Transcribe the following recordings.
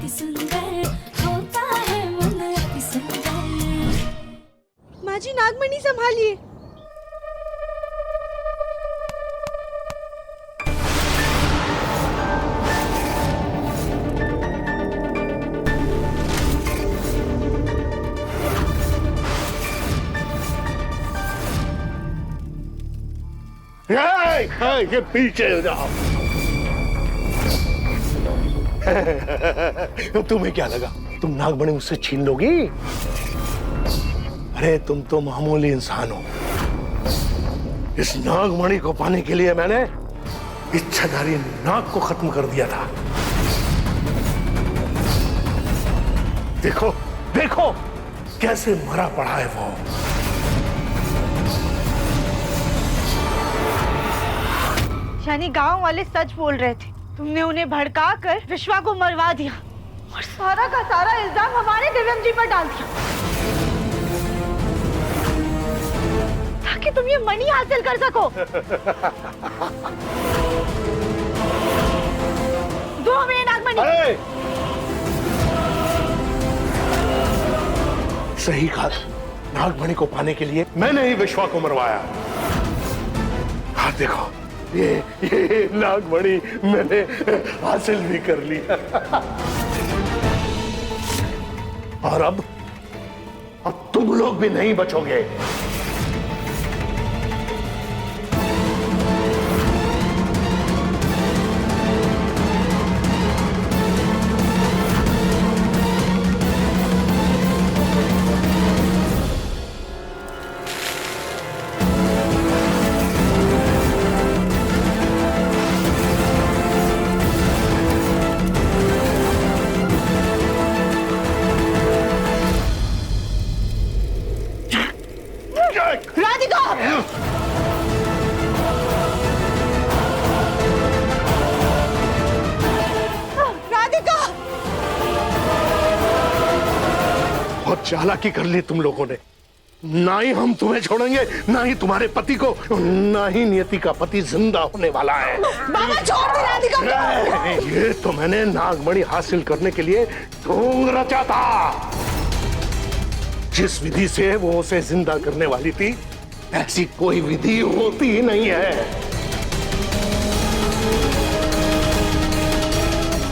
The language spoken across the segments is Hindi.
अति सुंदर होता है मन अति सुंदर। माँ जी नागमणि संभालिए। ये पीछे जाओ। तुम्हें क्या लगा तुम नागमणि मुझसे छीन लोगी? अरे तुम तो मामूली इंसान हो। इस नागमणि को पाने के लिए मैंने इच्छाधारी नाग को खत्म कर दिया था। देखो देखो कैसे मरा पड़ा है वो। यानी गांव वाले सच बोल रहे थे, तुमने उन्हें भड़का कर विश्वा को मरवा दिया और सारा का सारा इल्जाम हमारे दिव्यम जी पर डाल दिया ताकि तुम ये मणि हासिल कर सको। दो हमें ये नागमणि। सही कहा, नागमणि को पाने के लिए मैंने ही विश्वा को मरवाया। हाँ देखो ये नागमणि मैंने हासिल भी कर लिया। और अब तुम लोग भी नहीं बचोगे। चालाकी कर ली तुम लोगों ने। ना ही हम तुम्हें छोड़ेंगे, ना ही तुम्हारे पति को, ना ही नियति का पति जिंदा होने वाला है। बाबा छोड़ दे राधिका। ये तो मैंने नागमणि हासिल करने के लिए ढोंग रचा था। जिस विधि से वो उसे जिंदा करने वाली थी, ऐसी कोई विधि होती ही नहीं है।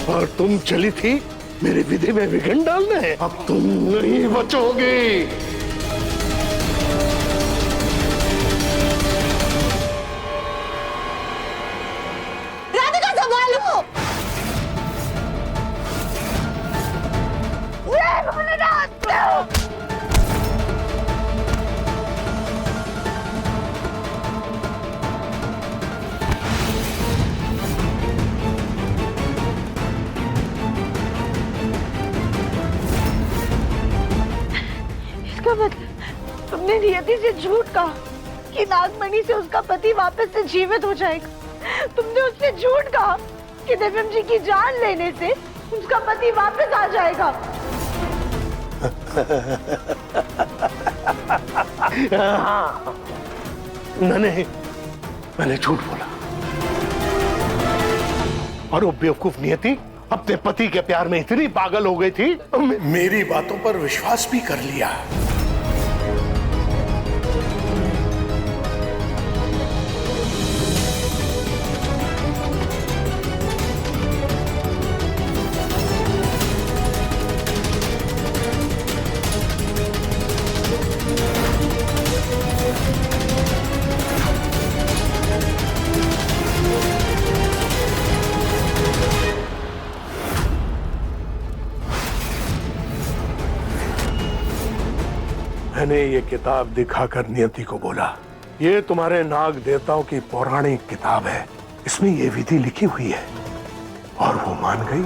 और तुम चली थी मेरी विधि में विघ्न डालने। अब तुम नहीं बचोगी। राधिका संभालो। तुमने नियति से झूठ कहा कि नागमणि से उसका पति वापस से जीवित हो जाएगा। तुमने उससे झूठ कहा कि दिव्यम जी की जान लेने से उसका पति वापस आ जाएगा। मैंने झूठ बोला। और वो बेवकूफ नियति अपने पति के प्यार में इतनी पागल हो गई थी, मेरी बातों पर विश्वास भी कर लिया। मैंने ये किताब दिखाकर नियति को बोला, ये तुम्हारे नाग देवताओं की पौराणिक किताब है, इसमें ये विधि लिखी हुई है। और वो मान गई।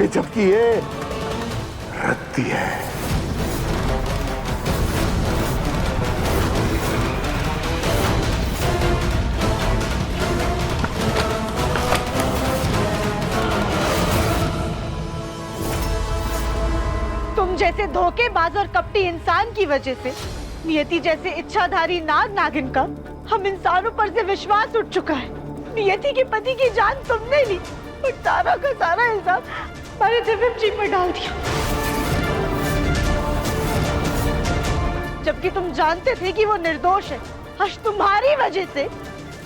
जबकि ये रद्दी है। जैसे धोखेबाज और कपटी इंसान की वजह से नियति जैसे इच्छाधारी नाग नागिन का हम इंसानों पर से विश्वास उठ चुका है। नियति के पति की जान तुमने ली और सारा का सारा इल्जाम हमारे दिव्यम जी पर डाल दिया, जबकि तुम जानते थे कि वो निर्दोष है। आज तुम्हारी वजह से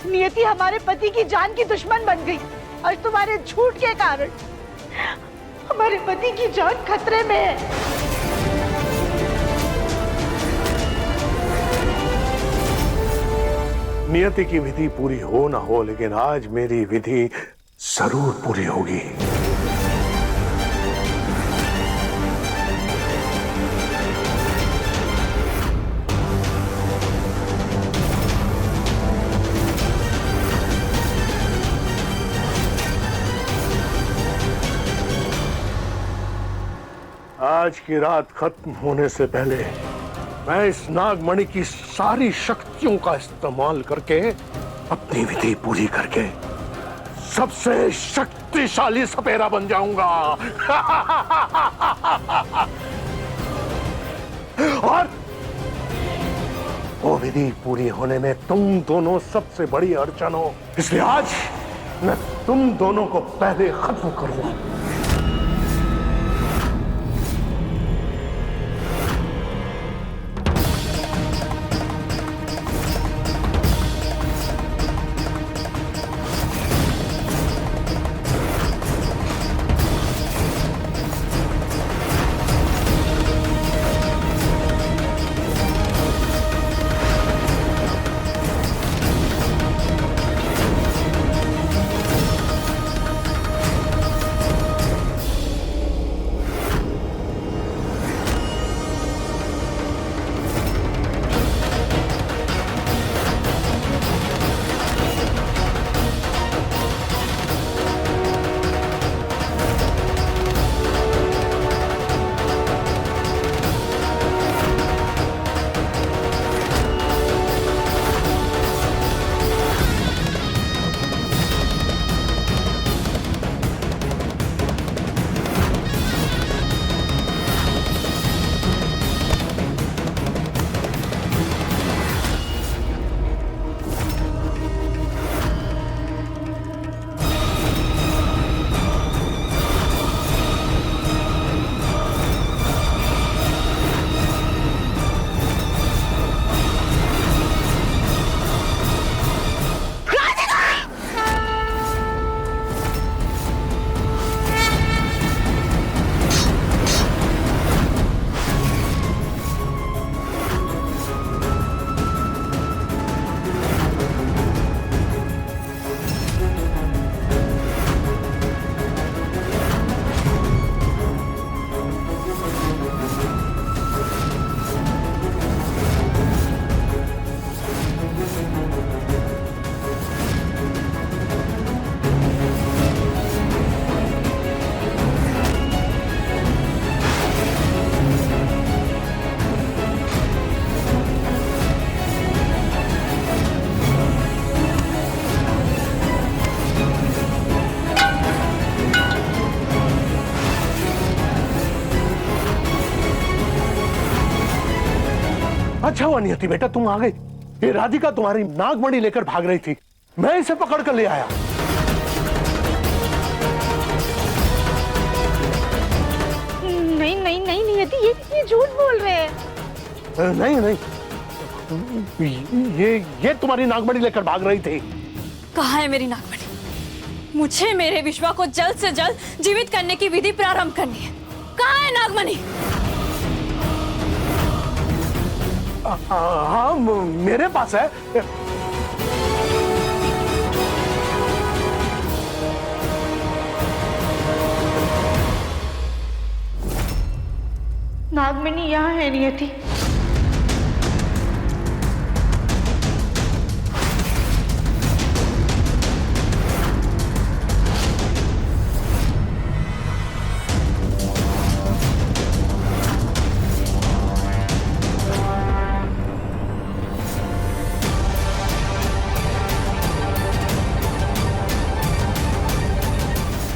नियति हमारे पति की जान की दुश्मन बन गई। आज तुम्हारे झूठ के कारण हमारे पति की जान खतरे में है। नियति की विधि पूरी हो ना हो, लेकिन आज मेरी विधि जरूर पूरी होगी। आज की रात खत्म होने से पहले मैं इस नागमणि की सारी शक्तियों का इस्तेमाल करके अपनी विधि पूरी करके सबसे शक्तिशाली सपेरा बन जाऊंगा। और वो विधि पूरी होने में तुम दोनों सबसे बड़ी अड़चन हो, इसलिए आज मैं तुम दोनों को पहले खत्म करूंगा। अच्छा हुआ नियति बेटा तुम आ गई। ये राधिका तुम्हारी नागमणि लेकर भाग रही थी, मैं इसे पकड़ कर ले आया। नहीं नहीं नहीं नियति, ये झूठ बोल रहे हैं। नहीं नहीं, ये तुम्हारी नागमणि लेकर भाग रही थी। कहाँ है मेरी नागमणि? मुझे मेरे विश्वा को जल्द से जल्द जीवित करने की विधि प्रारंभ करनी है। कहाँ है नागमणि? हाँ मेरे पास है। नागमणि यहाँ है नियति।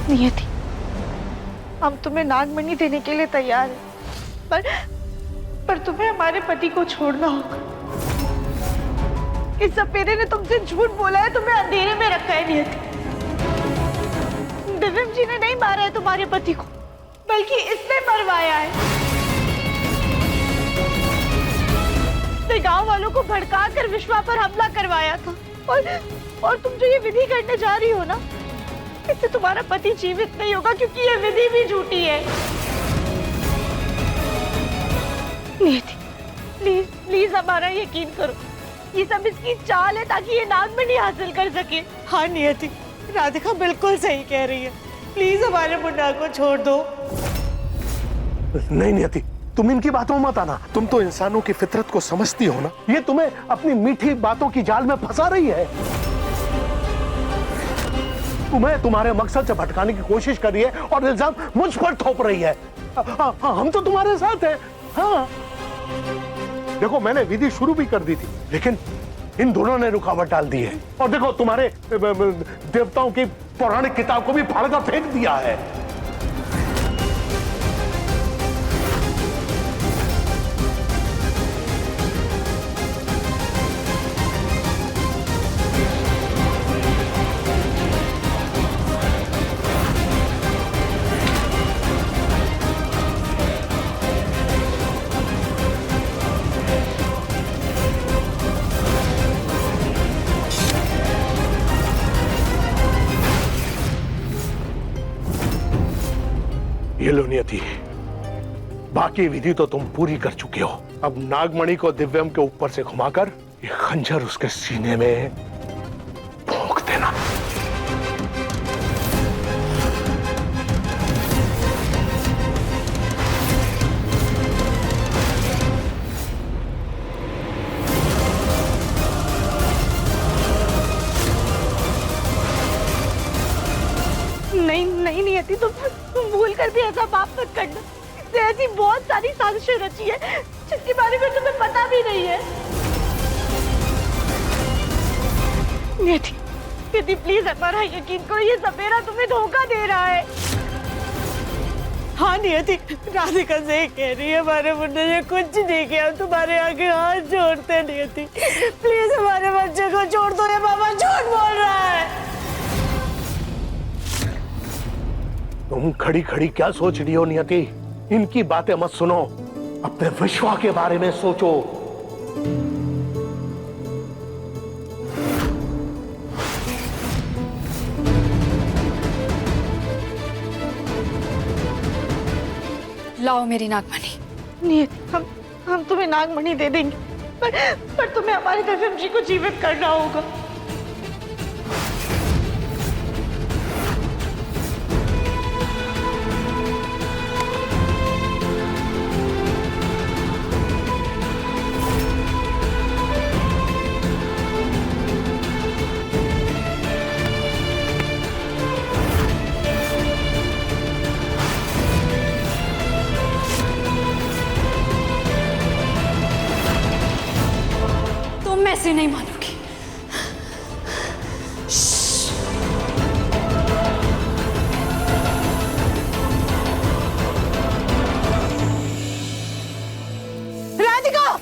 नियति, हम तुम्हें नागमणि देने के लिए तैयार हैं, पर तुम्हें हमारे पति को छोड़ना होगा। इस सपेरे ने तुमसे झूठ बोला है, तुम्हें अंधेरे में रखा है नियति। दिव्यम जी ने नहीं मारा है तुम्हारे पति को, बल्कि इसने मरवाया है। इसने गांव वालों को भड़काकर विश्वा पर हमला करवाया था। और तुम जो ये विधि करने जा रही हो ना, इससे तुम्हारा पति जीवित नहीं होगा, क्योंकि ये विधि भी झूठी है। नियति, प्लीज प्लीज हमारा यकीन करो, ये सब इसकी चाल है ताकि ये नागमणि हासिल कर सके। हाँ नियति, राधिका बिल्कुल सही कह रही है। प्लीज हमारे मुन्ना को छोड़ दो। नहीं नियति, तुम इनकी बातों में मत आना। तुम तो इंसानों की फितरत को समझती हो ना। ये तुम्हें अपनी मीठी बातों की जाल में फंसा रही है। तुम्हें तुम्हारे मकसद से भटकाने की कोशिश कर रही है और इल्जाम मुझ पर थोप रही है। हम तो तुम्हारे साथ हैं। हाँ देखो, मैंने विधि शुरू भी कर दी थी, लेकिन इन दोनों ने रुकावट डाल दी है। और देखो, तुम्हारे देवताओं की पौराणिक किताब को भी फाड़कर फेंक दिया है। ये लो नियति, बाकी विधि तो तुम पूरी कर चुके हो। अब नागमणि को दिव्यम के ऊपर से घुमाकर ये खंजर उसके सीने में भोंक देना। नहीं नहीं नियति, तुम भूल कर भी ऐसा पाप मत करना। इसने ऐसी बहुत सारी साजिशें रची है जिसके बारे में तुम्हें पता भी नहीं है। नियति, नियति प्लीज हमारा यकीन करो, ये सपेरा तुम्हें धोखा दे रहा है। हाँ नियति, राधिका सही कह रही है। हमारे मुन्ने ने कुछ नहीं किया। हम तुम्हारे आगे हाथ जोड़ते हैं नियति, प्लीज हमारे बच्चे को छोड़ दो। ये बाबा झूठ बोल रहा है। तुम खड़ी खड़ी क्या सोच रही हो नियति? इनकी बातें मत सुनो, अपने विश्वा के बारे में सोचो। लाओ मेरी नागमणि। नियति, हम तुम्हें नागमणि दे देंगे, पर तुम्हें हमारे दिव्यम जी को जीवित करना होगा। मैं ऐसे नहीं मानूंगी। राधिका,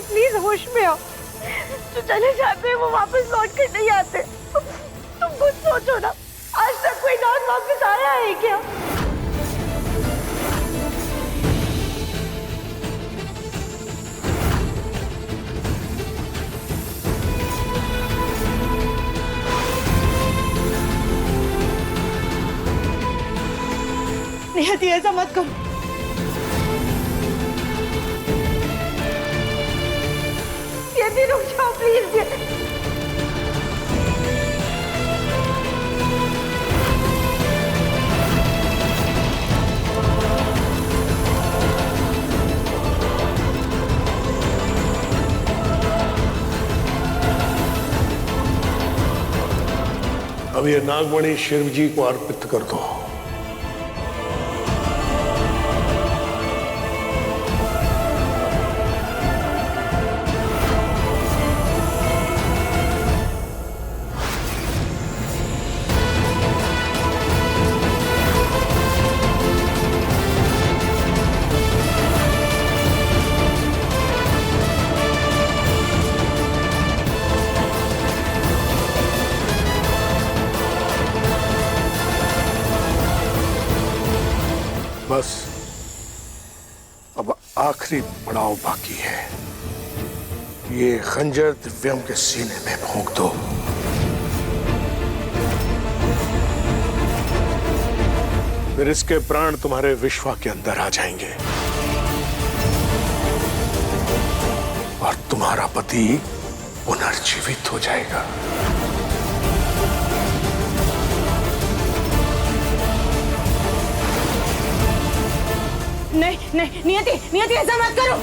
प्लीज होश में आओ। जो चले जाते हैं वो वापस लौट कर नहीं आते। तुम खुद सोचो ना, आज तक कोई नाग वापस आया है क्या? नियति ऐसा मत करो। यदि रुक जाओ प्लीज। अब ये नागमणि शिव जी को अर्पित कर दो। बस अब आखिरी पड़ाव बाकी है। ये खंजर दिव्यम के सीने में भोंक दो। फिर इसके प्राण तुम्हारे विश्वा के अंदर आ जाएंगे और तुम्हारा पति पुनर्जीवित हो जाएगा। नहीं नहीं नियति, नियति ऐसा मत करो।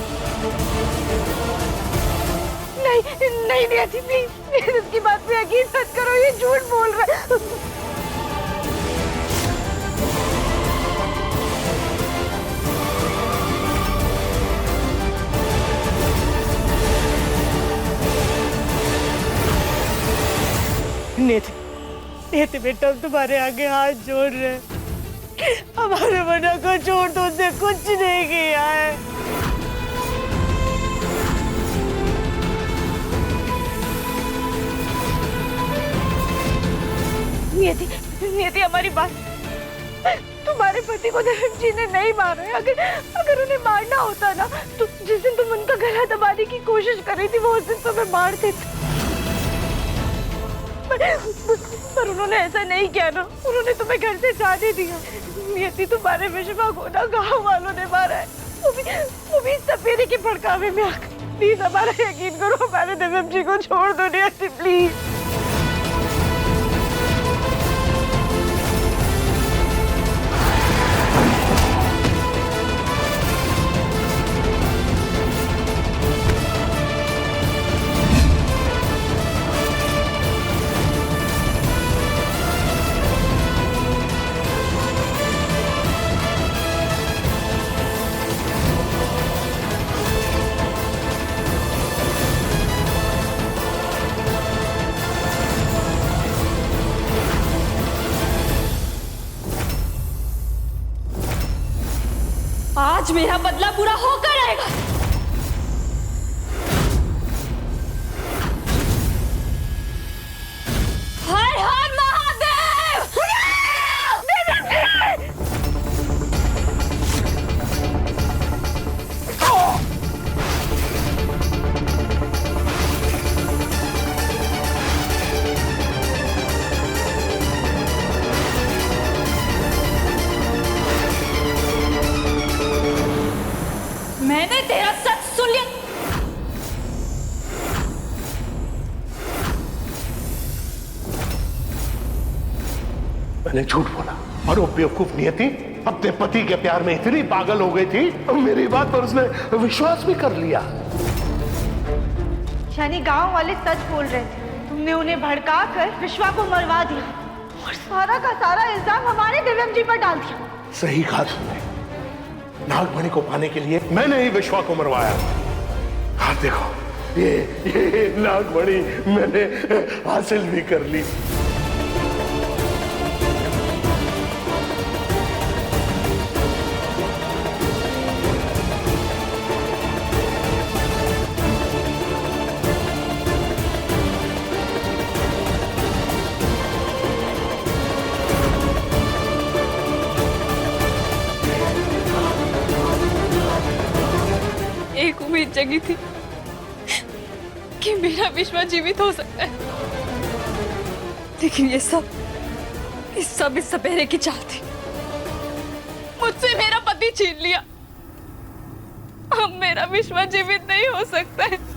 नहीं नहीं नियति प्लीज इसकी बात पे यकीन मत करो, ये झूठ बोल रहा है। नियति, नियति बेटा हम तुम्हारे आगे हाथ जोड़ रहे हैं। हमारे मना को छोड़ दो, उसने कुछ नहीं किया है। नियति नियति हमारी बात, तुम्हारे पति को देव जी ने नहीं मारा है। अगर उन्हें मारना होता ना तो जिस दिन तुम उनका गला दबाने की कोशिश कर रही थी वो उस दिन तुम्हें मार देते। पर उन्होंने ऐसा नहीं किया ना, उन्होंने तुम्हें घर से जाने दिया। नियति तुम्हारे विश्वा को ना गाँव वालों ने मारा है, वो भी सपेरे के भड़कावे में आकर। प्लीज हमारा यकीन करो, हमारे दिव्यम जी को छोड़ दो नियति प्लीज। आज मेरा बदला पूरा होकर रहेगा। हर हर महादेव। मैंने तेरा सच सुन लिया। मैंने झूठ बोला और वो बेवकूफ नियति अपने पति के प्यार में इतनी पागल हो गई थी और मेरी बात पर उसने विश्वास भी कर लिया। यानी गांव वाले सच बोल रहे थे, तुमने उन्हें भड़का कर विश्वा को मरवा दिया और सारा का सारा इल्जाम हमारे दिव्यम जी पर डाल दिया। सही कहा तुमने, नागमणि को पाने के लिए मैंने ही विश्वा को मरवाया। हाँ देखो ये नागमणि मैंने हासिल भी कर ली। एक उम्मीद जगी थी कि मेरा विश्वा जीवित हो सकता है, लेकिन ये सब इस सपेरे की चाल थी। मुझसे मेरा पति छीन लिया, अब मेरा विश्वा जीवित नहीं हो सकता है।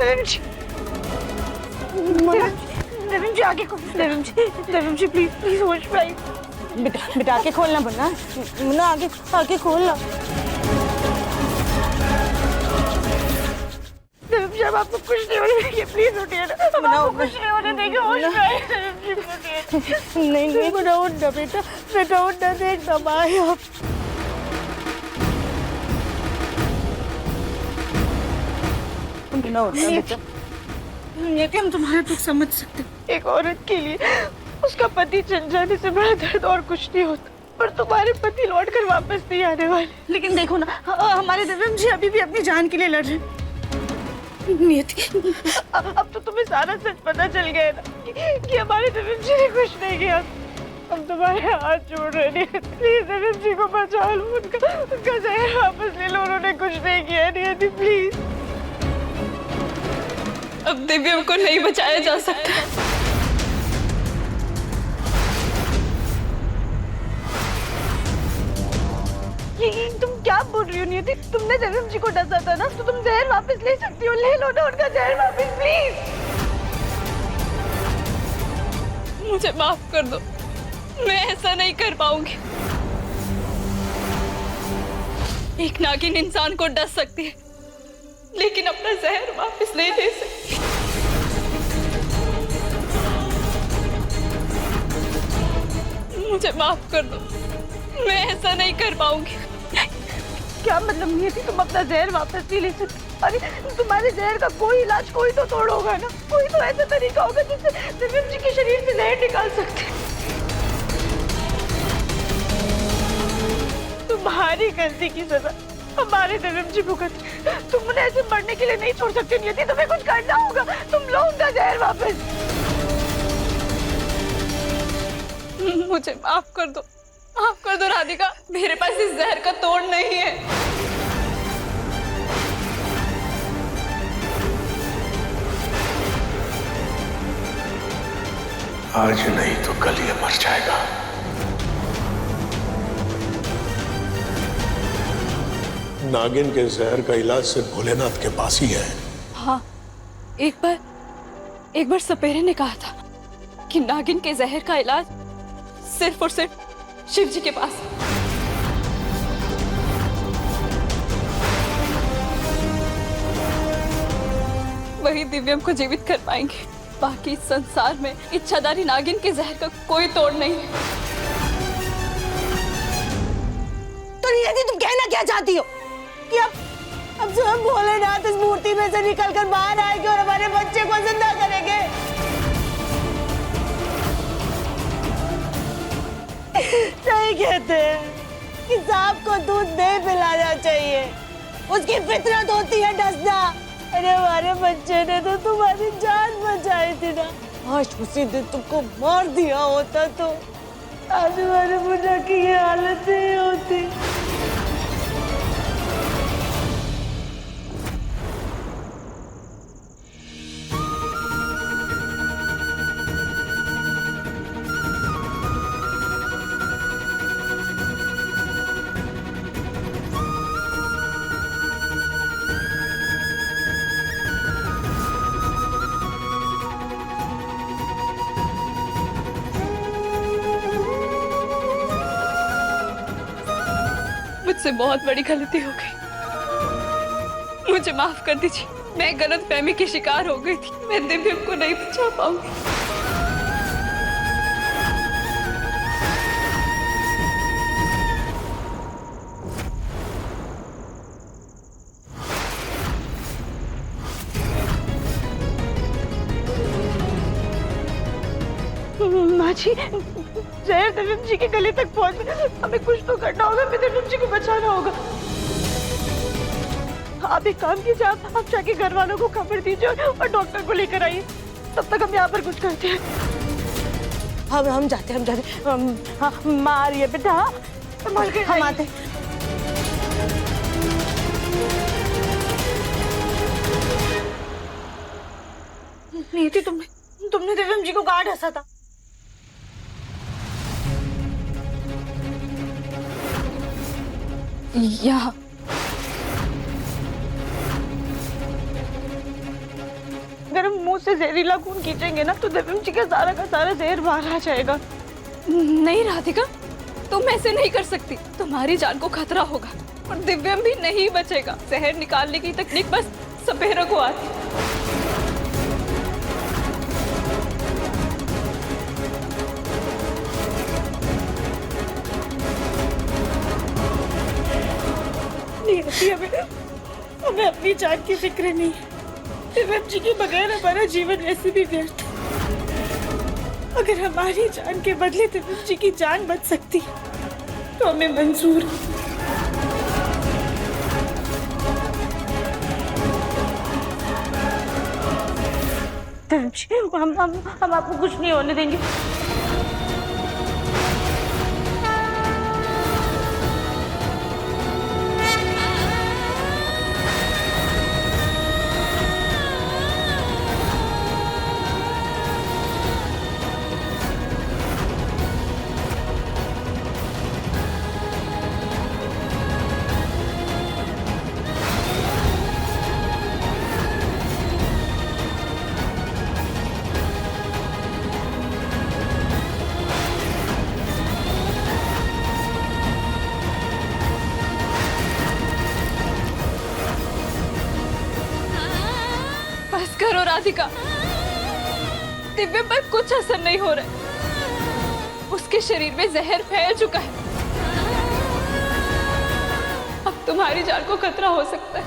देवम जी आगे खोल, देवम जी प्लीज होश में आइए। बेटा आके खोलना मुन्ना, मुन्ना आगे खोलना। देवम जी अब आपको कुछ नहीं होने देंगे, प्लीज उठिए ना, अब आपको कुछ नहीं होने देंगे, होश में आइए देवम जी, उठिए। नहीं मुन्ना उठना, बेटा उठना, देख दबाए आप। मुन्ना उठना बेटा। ये कि हम तुम्हारा दुख समझ सकते हैं। एक औरत के लिए उसका पति चल जाने से बड़ा दर्द और कुछ नहीं होता, पर तुम्हारे पति लौट कर वापस नहीं आने वाले। लेकिन देखो ना, हमारे देवम जी अभी भी अपनी जान के लिए लड़ रहे हैं। नियति, अब तो तुम्हें सारा सच पता चल गया ना कि हमारे देवम जी ने कुछ नहीं किया। हम तुम्हारे हाथ जोड़ रहे हैं, प्लीज देवम जी को बचा लो, उनका जहर वापस ले लो, उन्होंने कुछ नहीं किया। नियति प्लीज। अब दिव्यम को नहीं बचाया जा सकता। ये तुम क्या बोल रही हो नियति? तुमने देवम जी को डसा था ना, तो तुम जहर वापस ले सकती हो, ले लो ना उनका जहर वापस प्लीज। मुझे माफ कर दो, मैं ऐसा नहीं कर पाऊंगी। एक नागिन इंसान को डस सकती है, लेकिन अपना जहर वापस नहीं दे सकती। मुझे माफ कर दो, मैं ऐसा नहीं कर पाऊंगी। क्या मतलब नियति, तुम अपना जहर वापस नहीं ले सकती? अरे तुम्हारे जहर का कोई इलाज कोई तो तोड़ होगा ना, कोई तो ऐसा तरीका होगा जिससे दिव्यम जी के शरीर से जहर निकाल सकते हैं। तुम्हारी गलती की सजा हमारे दिव्यम जी भुगत, तुम उन्हें ऐसे मरने के लिए नहीं छोड़ सकते नियति, तुम्हें कुछ करना होगा। तुम लो उनका जहर वापस। मुझे माफ कर दो राधिका, मेरे पास इस जहर का तोड़ नहीं है। आज नहीं तो कल ये मर जाएगा। नागिन के जहर का इलाज सिर्फ भोलेनाथ के पास ही है। हाँ, एक बार सपेरे ने कहा था कि नागिन के जहर का इलाज सिर्फ और सिर्फ शिव जी के पास। वही दिव्यम को जीवित कर पाएंगे। बाकी इस संसार में इच्छाधारी नागिन के जहर का कोई तोड़ नहीं है। तो नियति, तुम कहना क्या चाहती हो कि अब स्वयं भोलेनाथ इस मूर्ति में से निकलकर बाहर आएंगे और हमारे बच्चे को जिंदा करेंगे? सही कहते हैं कि सांप को दूध नहीं पिलाना चाहिए, उसकी फितरत होती है डसना। अरे हमारे बच्चे ने तो तुम्हारी जान बचाई थी ना, आज उसी दिन तुमको मार दिया होता तो आज हमारे मुन्ना की ये हालत नहीं होती। मुझसे बहुत बड़ी गलती हो गई, मुझे माफ कर दीजिए। मैं गलतफहमी की शिकार हो गई थी, मैं दिव्यम को नहीं बचा पाऊंगी। माँ जी, जहर दिव्यम जी के गले तक पहुंच गया, हमें कुछ तो करना होगा, हमें दिव्यम जी को बचाना होगा। आप एक काम कीजिए, आप जाके घर वालों को खबर दीजिए और डॉक्टर को लेकर आइए। तब तक हम यहाँ पर कुछ करते हैं। हम जाते हाँ, माँ आ रही है बेटा, हम आते। नीति, तुमने दिव्यम जी को कहाँ ढसा था? यहाँ मुंह से जहरीला खून खींचेंगे ना तो दिव्यम जी का सारा जहर बाहर आ जाएगा। नहीं राधिका, तुम ऐसे नहीं कर सकती। तुम्हारी जान को खतरा होगा और दिव्यम भी नहीं बचेगा। जहर निकालने की तकनीक बस सपेरा को आती। नहीं आती हमें अपनी जान की फिक्र नहीं। दिव्यम जी के बगैर हमारा जीवन वैसे भी व्यर्थ है। अगर हमारी जान के बदले दिव्यम जी की जान बच सकती तो हमें मंजूर है। दिव्यम जी, हम आपको कुछ नहीं होने देंगे। बस करो राधिका, दिव्यम पर कुछ असर नहीं हो रहा है। उसके शरीर में जहर फैल चुका है। अब तुम्हारी जान को खतरा हो सकता है।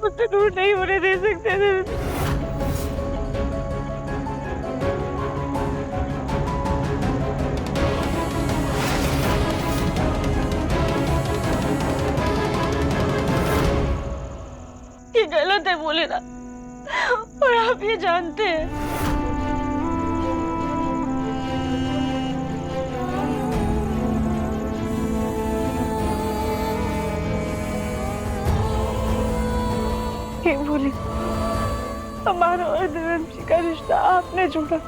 मुझसे दूर नहीं होने दे सकते। ये गलत है बोले ना, और आप ये जानते हैं। ये बोले, हमारा और दिव्यम जी का रिश्ता आपने जोड़ा।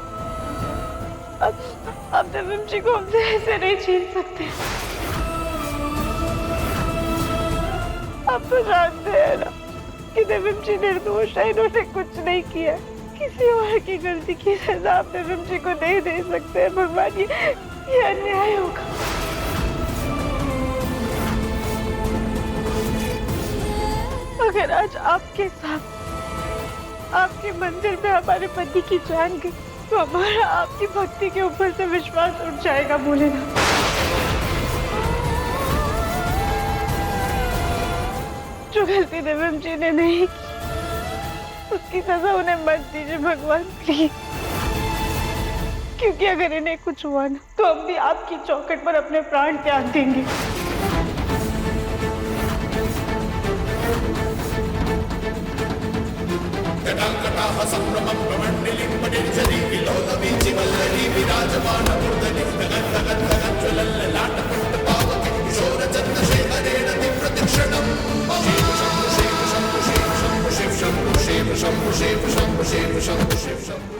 अब दिव्यम जी को हमसे ऐसे नहीं छीन सकते। आप तो जानते हैं ना कि दिव्यम जी निर्दोष है, इन्होंने कुछ नहीं किया। किसी और की गलती की सजा आप दिव्यम जी को नहीं दे सकते। भगवान, ये अन्याय होगा। अगर आज आपके साथ आपके मंदिर में हमारे पति की जान गई तो हमारा आपकी भक्ति के ऊपर से विश्वास उठ जाएगा भोलेनाथ। जो गलती दिव्यम जी ने नहीं की उसकी सजा उन्हें मत दीजिए भगवान, प्लीज। क्योंकि अगर इन्हें कुछ हुआ ना तो हम भी आपकी चौखट पर अपने प्राण त्याग देंगे।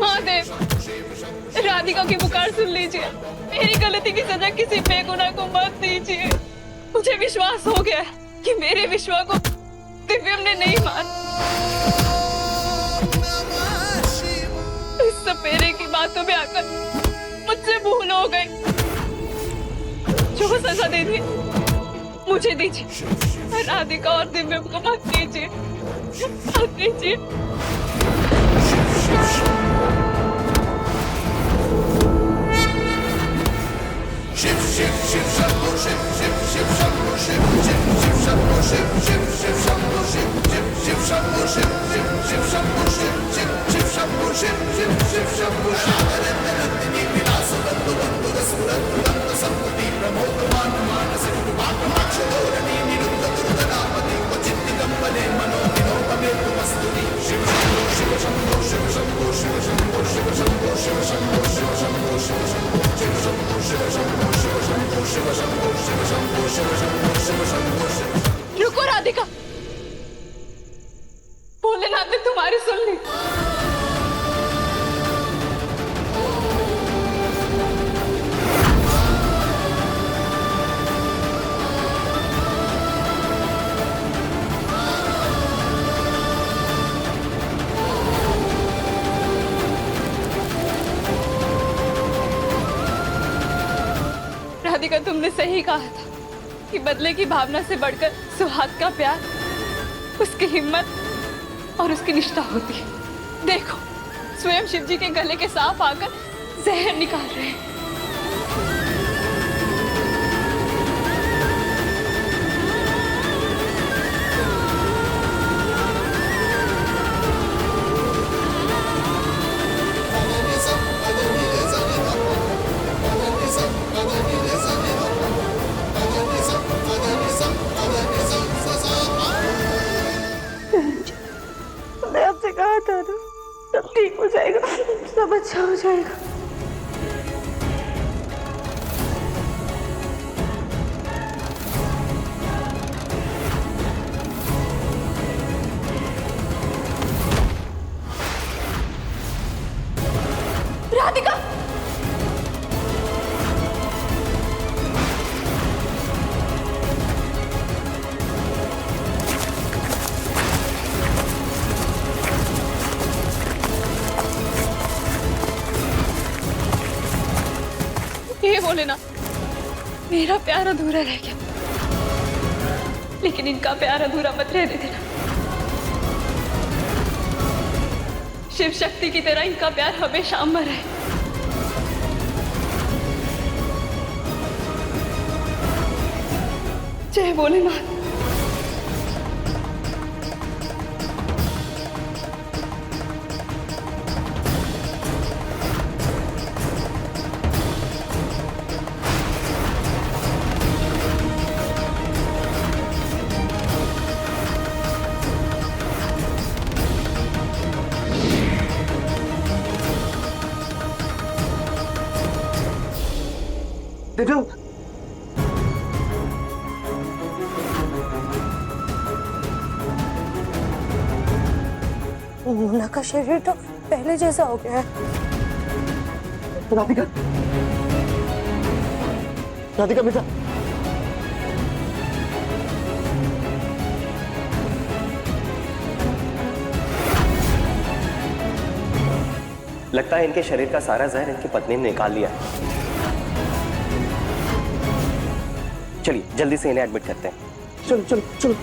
महादेव, राधिका की पुकार सुन लीजिए। मेरी गलती की सजा किसी बेगुनाह को मत दीजिए। मुझे विश्वास हो गया है कि मेरे विश्वास को दिव्यम ने नहीं मान। इस सपेरे की बातों में आकर मुझसे भूल हो गई। जो सजा देनी मुझे दीजिए, राधिका और दिव्यम को मत दीजिए, मत दीजिए। शिव शिव शिव शंभो शिव शिव शिव शंभो शिव शिव शिव शंभो शिव शिव शिव शंभो शिव शिव शिव शंभो शिव शिव शिव शंभो शिव शिव शिव शंभो शिव शिव शिव शंभो शिव विलास बंधु बंधु रसुरत बंधु संपत्ति प्रमोदमान मानस माक्ष धोरणी निरुद्ध दुर्गनापति क्वचित् दिगंबरे मनो विनोपमे तुमस्तुति शिव शंभो शिव शंभो शिव शंभो शिव शंभो शिव शंभो शिव शंभो शिव शंभो शिव शंभो शिव शंभो शिव शंभो शिव शंभो शिव शंभो शिव शंभो शिव शंभो शिव। रुको राधिका, भोलेनाथ ने तुम्हारी सुन ली। राधिका, तुमने सही कहा था कि बदले की भावना से बढ़कर सुहाग का प्यार, उसकी हिम्मत और उसकी निष्ठा होती है। देखो, स्वयं शिव जी के गले के सांप आकर जहर निकाल रहे हैं। मैंने आपसे कहा था ना, सब ठीक हो जाएगा, सब अच्छा हो जाएगा। राधिका, ये बोले ना, मेरा प्यार अधूरा रह गया, लेकिन इनका प्यार अधूरा मत रहने देना। शिव शक्ति की तरह इनका प्यार हमेशा अमर रहे। जय भोलेनाथ। देखो, मुन्ना का शरीर तो पहले जैसा हो गया है। राधिका, राधिका बेटा, लगता है इनके शरीर का सारा जहर इनकी पत्नी ने निकाल लिया है। चलिए जल्दी से इन्हें एडमिट करते हैं। चलो चलो चलो।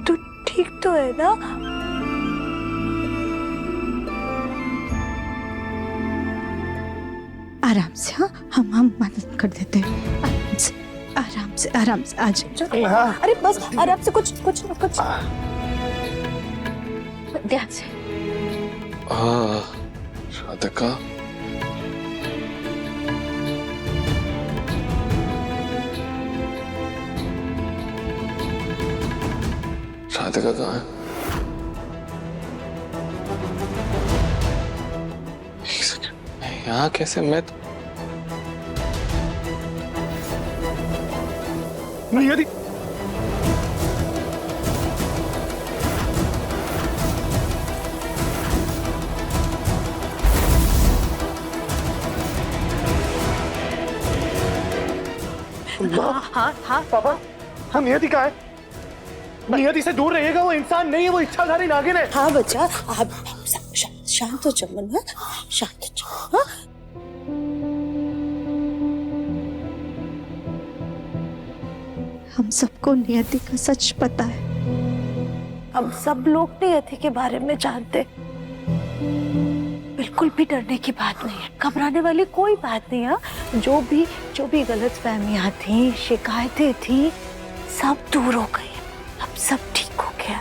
तू ठीक तो है ना? आराम से, हाँ, हम मदद कर देते हैं। आराम से आराम से आज। अरे बस आराम से, कुछ कुछ कुछ ध्यान से। राधिका, राधिका कहाँ है? एक सेकंड, यहाँ कैसे? मैं तो नहीं यदि हाँ हाँ पापा, हम नियति का है। नियति से दूर रहिएगा, वो इंसान नहीं है, वो इच्छाधारी नागिन है। हाँ बच्चा, आप शांत हो जाओ ना, शांत हो जाओ। हाँ? हम सबको नियति का सच पता है। हम सब लोग नियति के बारे में जानते। बिल्कुल भी डरने की बात नहीं है, घबराने वाली कोई बात नहीं है। जो भी गलतफहमियां थी, शिकायतें थी, सब दूर हो गई। अब सब ठीक हो गया।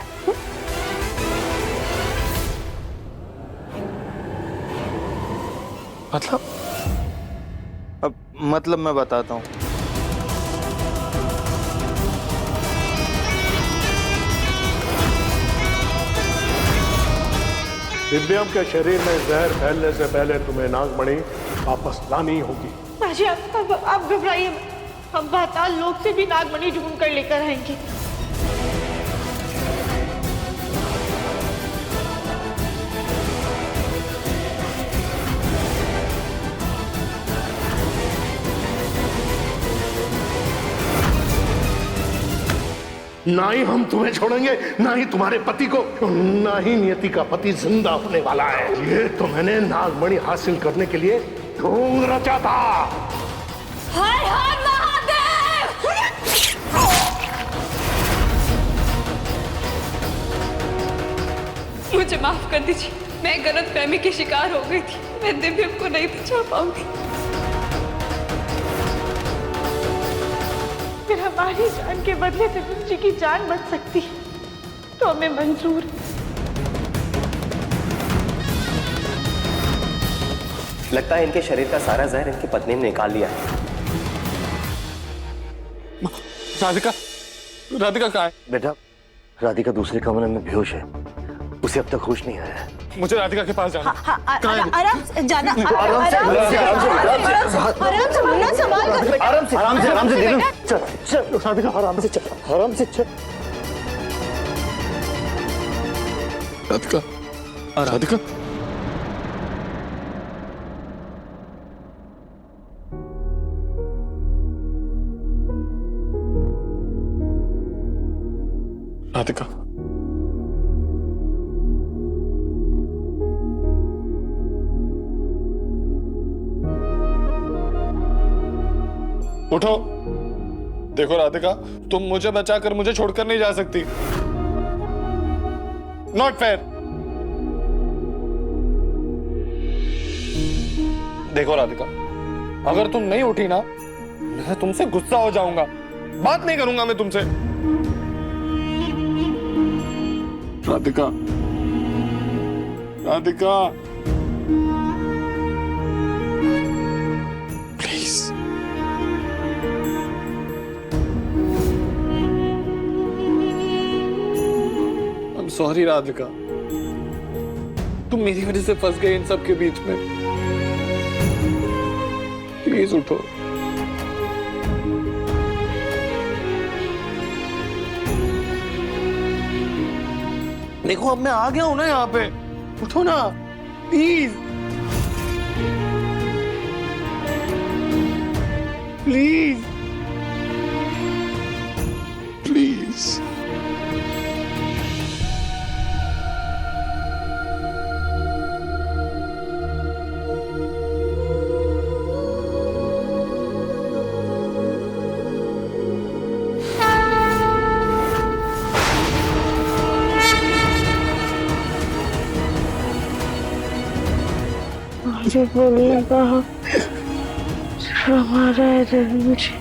मतलब? अब मतलब मैं बताता हूँ। दिव्यम के शरीर में जहर फैलने से पहले तुम्हें नागमणि वापस लानी होगी। बाजी, आप घबराइए, हम पाताल लोक से भी नागमणि ढूंढ कर लेकर आएंगे। ना ही हम तुम्हें छोड़ेंगे, ना ही तुम्हारे पति को, ना ही नियति का पति जिंदा होने वाला है। ये तो मैंने नागमणि हासिल करने के लिए ढोंग रचा था। हाय हाय महादेव! मुझे माफ कर दीजिए, मैं गलतफहमी की शिकार हो गई थी। मैं दिव्यम को नहीं बचा पाऊंगी। फिर हमारी जान के बदले दिव्यम जी की जान बच सकती है तो हमें मंजूर है। लगता है इनके शरीर का सारा जहर इनकी पत्नी ने निकाल लिया है। राधिका, राधिका कहाँ है? बेटा, राधिका दूसरे कमरे में बेहोश है, उसे अब तक होश नहीं आया है। मुझे राधिका के पास जाना। आराम से जाना, आराम से मुन्ना, संभाल कर। आराम से दिव्यम, चल राधिका, आराम से चल, आराम से चल। राधिका, राधिका, राधिका, उठो। देखो राधिका, तुम मुझे बचाकर मुझे छोड़कर नहीं जा सकती। Not fair. देखो राधिका, अगर तुम नहीं उठी ना, मैं तुमसे गुस्सा हो जाऊंगा, बात नहीं करूंगा मैं तुमसे। Radhika, Radhika, please. I am sorry Radhika, तुम मेरी वजह से फंस गए इन सब के बीच में। प्लीज उठो। देखो अब मैं आ गया हूं ना यहाँ पे, उठो ना प्लीज, प्लीज, प्लीज। मुझे बोलने का हमारा है दिव्यम जी।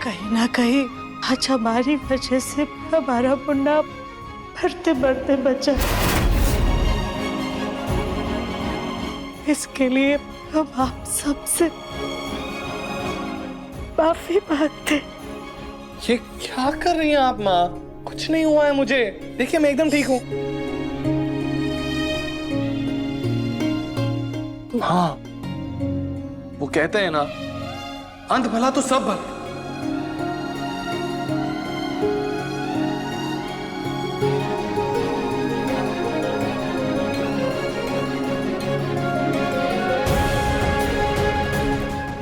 कहीं ना कहीं आज हमारी वजह से हमारा मुन्ना बढ़ते बढ़ते बचा। इसके लिए हम आप सबसे माफी मांगते। ये क्या कर रही हैं आप माँ? कुछ नहीं हुआ है मुझे, देखिए मैं एकदम ठीक हूँ। हाँ, वो कहते हैं ना, अंत भला तो सब भला।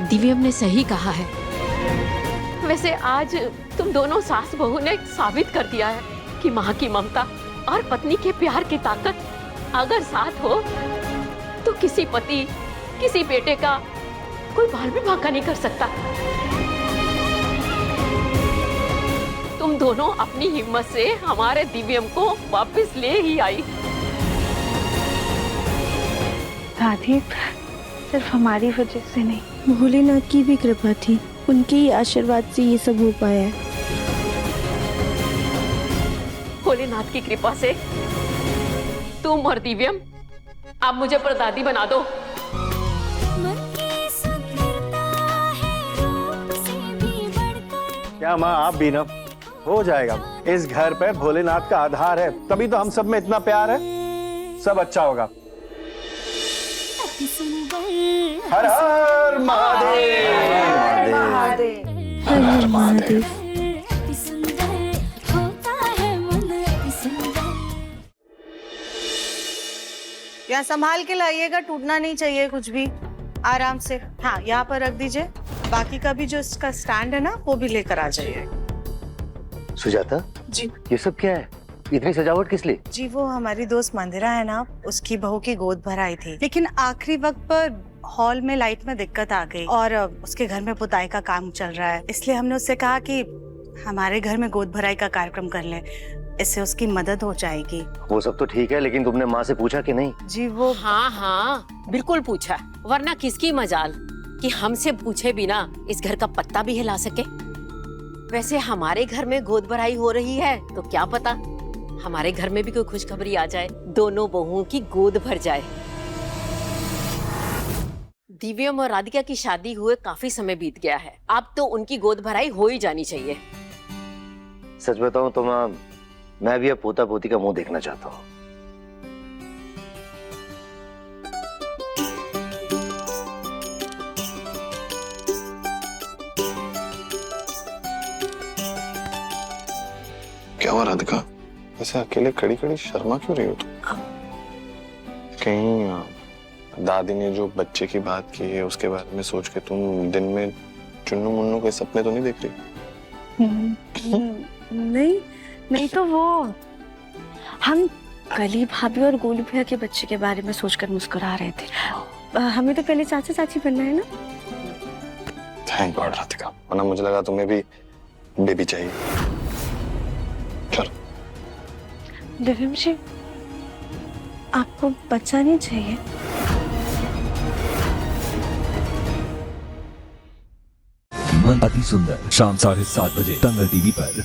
दिव्यम ने सही कहा है। वैसे आज तुम दोनों सास बहू ने साबित कर दिया है कि माँ की ममता और पत्नी के प्यार की ताकत अगर साथ हो तो किसी पति, किसी बेटे का कोई बाल भी बांका नहीं कर सकता। तुम दोनों अपनी हिम्मत से हमारे दिव्यम को वापस ले ही आई। दादी, सिर्फ हमारी वजह से नहीं, भोलेनाथ की भी कृपा थी। उनके ही आशीर्वाद से ये सब हो पाया है। भोलेनाथ की कृपा से तुम और दिव्यम आप मुझे परदादी बना दो। क्या माँ आप भी ना, हो जाएगा। इस घर पे भोलेनाथ का आधार है, तभी तो हम सब में इतना प्यार है। सब अच्छा होगा। हर हर महादेव। हर हर महादेव। यहाँ संभाल के लाइएगा, टूटना नहीं चाहिए कुछ भी। आराम से। हाँ, यहाँ पर रख दीजिए। बाकी का भी जो इसका स्टैंड है ना, वो भी लेकर आ जाइए। सुजाता जी। ये सब क्या है? इतनी सजावट किस लिए? जी, वो हमारी दोस्त मंदिरा है ना, उसकी बहू की गोद भराई थी, लेकिन आखिरी वक्त पर हॉल में लाइट में दिक्कत आ गई और उसके घर में पुताई का काम चल रहा है। इसलिए हमने उससे कहा कि हमारे घर में गोद भराई का कार्यक्रम कर ले, इससे उसकी मदद हो जाएगी। वो सब तो ठीक है, लेकिन तुमने माँ से पूछा कि नहीं? जी वो हाँ हाँ बिल्कुल पूछा, वरना किसकी मजाल कि हमसे पूछे बिना इस घर का पत्ता भी हिला सके। वैसे हमारे घर में गोद भराई हो रही है तो क्या पता हमारे घर में भी कोई खुशखबरी आ जाए, दोनों बहुओं की गोद भर जाए। दिव्यम और राधिका की शादी हुए काफी समय बीत गया है, अब तो उनकी गोद भराई हो ही जानी चाहिए। सच बताऊं तो मैं भी अब पोता पोती का मुंह देखना चाहता हूँ। क्या हुआ राधिका, ऐसे अकेले खड़ी खड़ी शर्मा क्यों रही हो तुम? कहीं दादी ने जो बच्चे की बात की है उसके बारे में सोच के तुम दिन में चुन्नू मुन्नू के सपने तो नहीं देख रही? नहीं तो वो हम कली भाभी और गोलू भैया के बच्चे के बारे में सोचकर मुस्कुरा रहे थे। हमें तो पहले चाचा चाची बनना है ना। थैंक गॉड राधिका, वरना मुझे लगा तुम्हें भी बेबी चाहिए। चलो दिव्यम जी, आपको बच्चा नहीं चाहिए? मन अति सुंदर शाम 7:30 बजे दंगल टीवी पर।